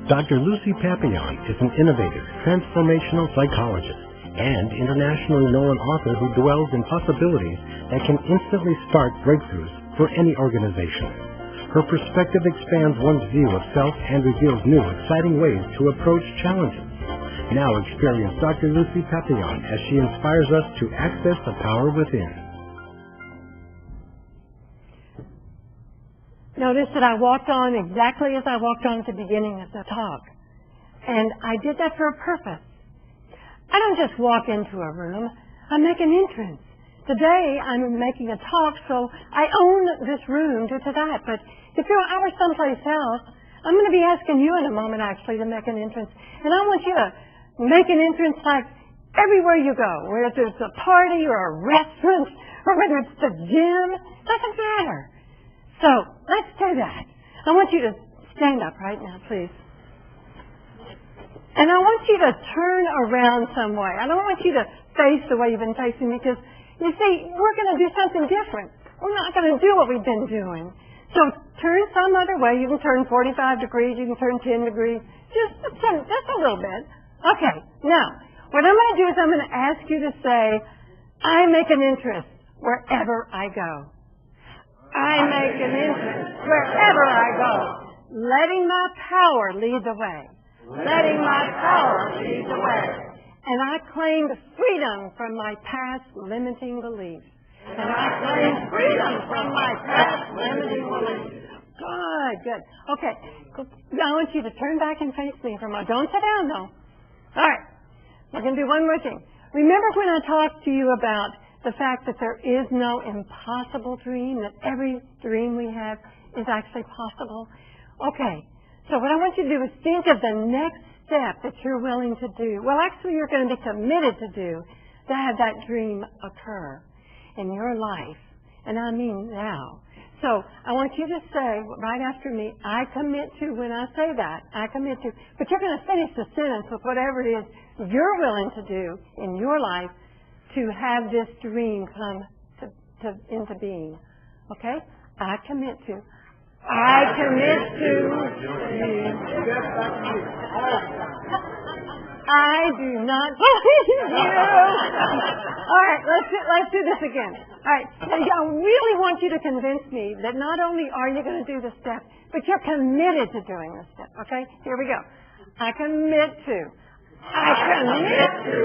Dr. Lucy Papillon is an innovative, transformational psychologist and internationally known author who dwells in possibilities that can instantly spark breakthroughs for any organization. Her perspective expands one's view of self and reveals new, exciting ways to approach challenges. Now experience Dr. Lucy Papillon as she inspires us to access the power within. Notice that I walked on exactly as I walked on at the beginning of the talk. And I did that for a purpose. I don't just walk into a room. I make an entrance. Today I'm making a talk, so I own this room due to that. But if I were someplace else, I'm going to be asking you in a moment, actually, to make an entrance. And I want you to make an entrance like everywhere you go, whether it's a party or a restaurant or whether it's the gym. Doesn't matter. So let's do that. I want you to stand up right now, please. And I want you to turn around some way. I don't want you to face the way you've been facing, because, you see, we're going to do something different. We're not going to do what we've been doing. So turn some other way. You can turn 45 degrees. You can turn 10 degrees. Just a little bit. Okay. Now, what I'm going to do is I'm going to ask you to say, I make an interest wherever I go. I make an entrance wherever I go, letting my power lead the way. Letting my power lead the way. And I claim freedom from my past limiting beliefs. And I claim freedom from my past limiting beliefs. Good, good. Okay, now I want you to turn back and face me for a moment. Don't sit down, though. All right, we're going to do one more thing. Remember when I talked to you about the fact that there is no impossible dream, that every dream we have is actually possible? Okay, so what I want you to do is think of the next step that you're willing to do. Well, actually, you're going to be committed to do to have that dream occur in your life, and I mean now. So I want you to say right after me, I commit to. When I say that, I commit to. But you're going to finish the sentence with whatever it is you're willing to do in your life to have this dream come into being. Okay? I commit to. I commit to. I do not believe you. All right, let's do this again. All right, I really want you to convince me that not only are you going to do the step, but you're committed to doing the step. Okay? Here we go. I commit to. I commit to.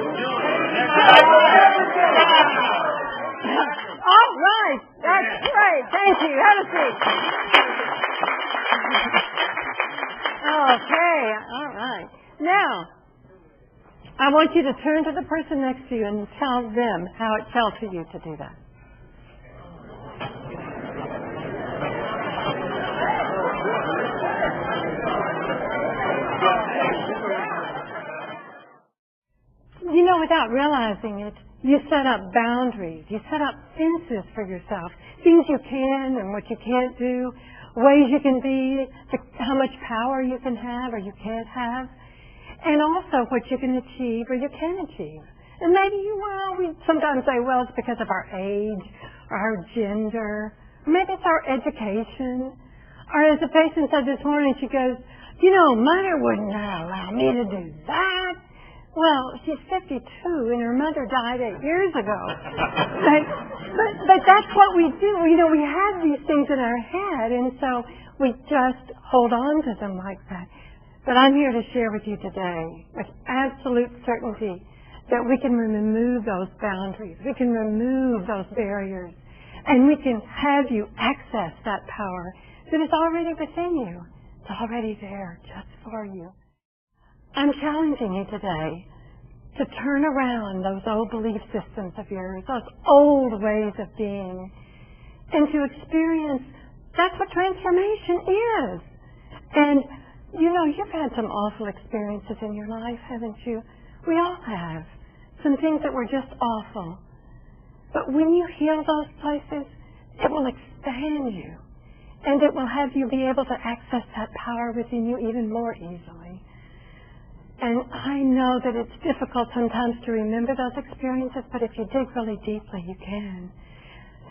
All right, that's great. Thank you. Have a seat. Okay, all right. Now, I want you to turn to the person next to you and tell them how it felt to you to do that. You know, without realizing it, you set up boundaries. You set up fences for yourself. Things you can and what you can't do. Ways you can be. How much power you can have or you can't have. And also what you can achieve or you can achieve. And maybe, we sometimes say, well, it's because of our age or our gender. Or maybe it's our education. Or as a patient said this morning, she goes, Mother wouldn't allow me to do that. Well, she's 52 and her mother died 8 years ago. but that's what we do. We have these things in our head, and so we just hold on to them like that. But I'm here to share with you today with absolute certainty that we can remove those boundaries. We can remove those barriers. And we can have you access that power that is already within you. It's already there just for you. I'm challenging you today to turn around those old belief systems of yours, those old ways of being, and to experience that's what transformation is. And, you've had some awful experiences in your life, haven't you? We all have. Some things that were just awful. But when you heal those places, it will expand you. And it will have you be able to access that power within you even more easily. And I know that it's difficult sometimes to remember those experiences, but if you dig really deeply, you can.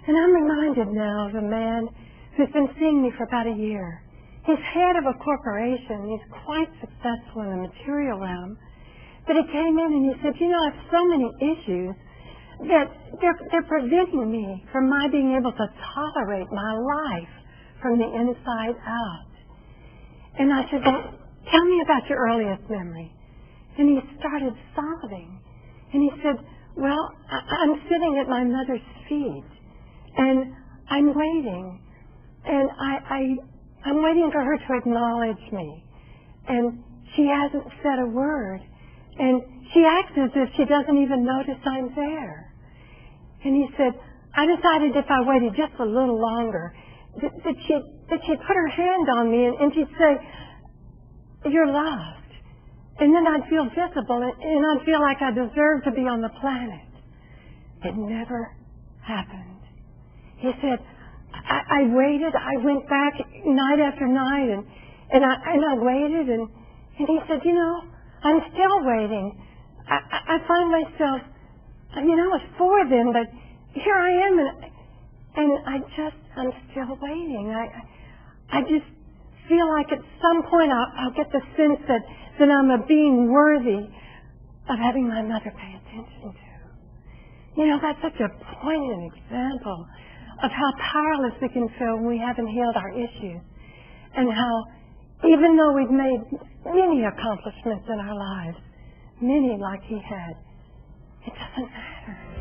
And I'm reminded now of a man who's been seeing me for about a year. He's head of a corporation. He's quite successful in the material realm. But he came in and he said, you know, I have so many issues that they're preventing me from my being able to tolerate my life from the inside out. And I said, well, tell me about your earliest memory. And he started sobbing. And he said, well, I'm sitting at my mother's feet, and I'm waiting. And I'm waiting for her to acknowledge me. And she hasn't said a word. And she acts as if she doesn't even notice I'm there. And he said, I decided if I waited just a little longer, that she'd put her hand on me and she'd say, you're loved. And then I'd feel visible and I'd feel like I deserved to be on the planet. It never happened. He said, I waited, I went back night after night and I waited and he said, you know, I'm still waiting. I find myself, you know, I was 4 then, but here I am and I'm still waiting. I just feel like at some point I'll get the sense that I'm a being worthy of having my mother pay attention to. You know, that's such a poignant example of how powerless we can feel when we haven't healed our issues, and how even though we've made many accomplishments in our lives, many like he had, it doesn't matter.